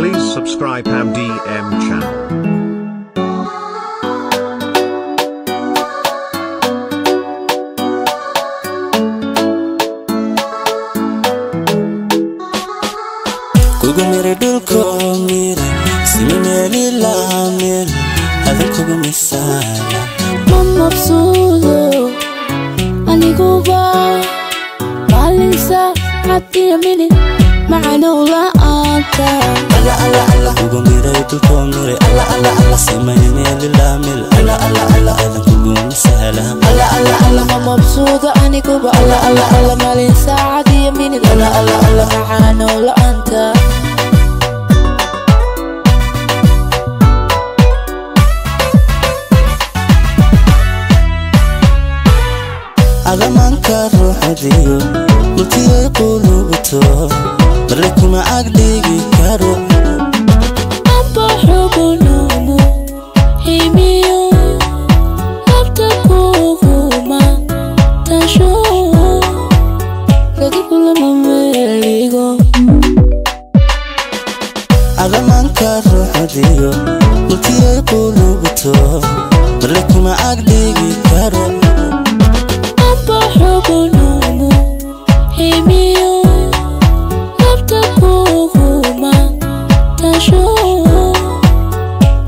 Please subscribe Pam DM channel. Kugu mere dulko mere simeli lamel hada kugu misala mabsuudo anigu ba malinsa hati yamini macano la'aanta alla kugu mere dulko mere alla simeli lamel alla hada kugu misala alla mabsuudo anigu ba alla malinsa hati yamini alla macano la'aanta manka ruuxadiyo mulkiyay quluubto markuma agdhigi karo amba xubunumu himiyo labta kuguma tasho laga kulama meligo manka ruuxadiyo mulkiyay quluubto markuma agdhigi karo حبنومو هيميو لابتكوهما تشو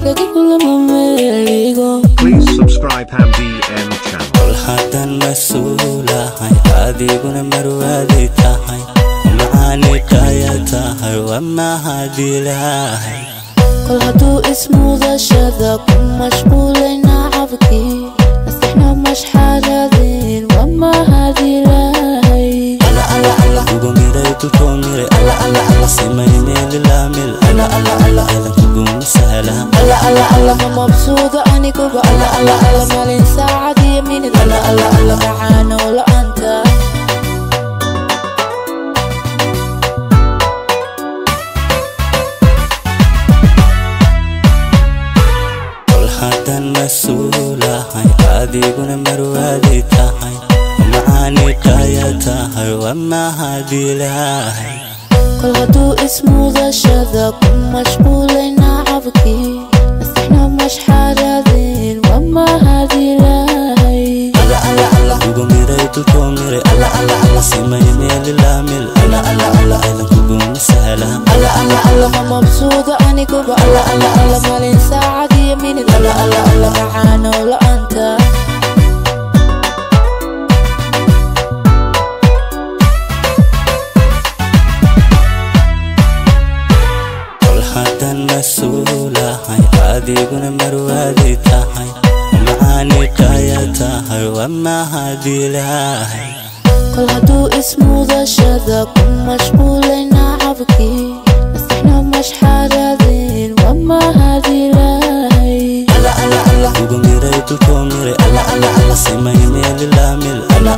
لكي كل مميليغو Please subscribe Pam DM channel. كل حدا مسؤولة هاي أديقنا مروادي تاهاي ومعاني كايا تاهاي وما هادي لاهاي كل هدو اسمو ذا شذا كن مشغولين عبكي نستحنا مش حاجة وما هذه لاهي alla kugu mere dulko mere alla simeli lamel alla hada kugu misala alla mabsuudo anigu ba alla malin saacad yamini alla macano la'aanta kul hadan mas'uula hay adiguna marwaadi tahay معاني كايتها وما هادي لاهي كل هدو اسمو ذا شذا كن مشغولين عبكي نستحنا مش حاجة وما هادي لاهي alla kugu mere dulko mere alla simeli lamel alla hada kugu misala alla mabsuudo anigu ba alla malin saacad yamini alla macano la'aanta مسؤولة هاي أديقنا مروادي تاهاي ومعاني كايا تاهاي وما هادي لاهي كل هدو اسمو ذا شذا كن مشغولين عبكي نستحنا مش حاجة وما هادي لاهي alla kugu mere dulko mere alla simeli lamel alla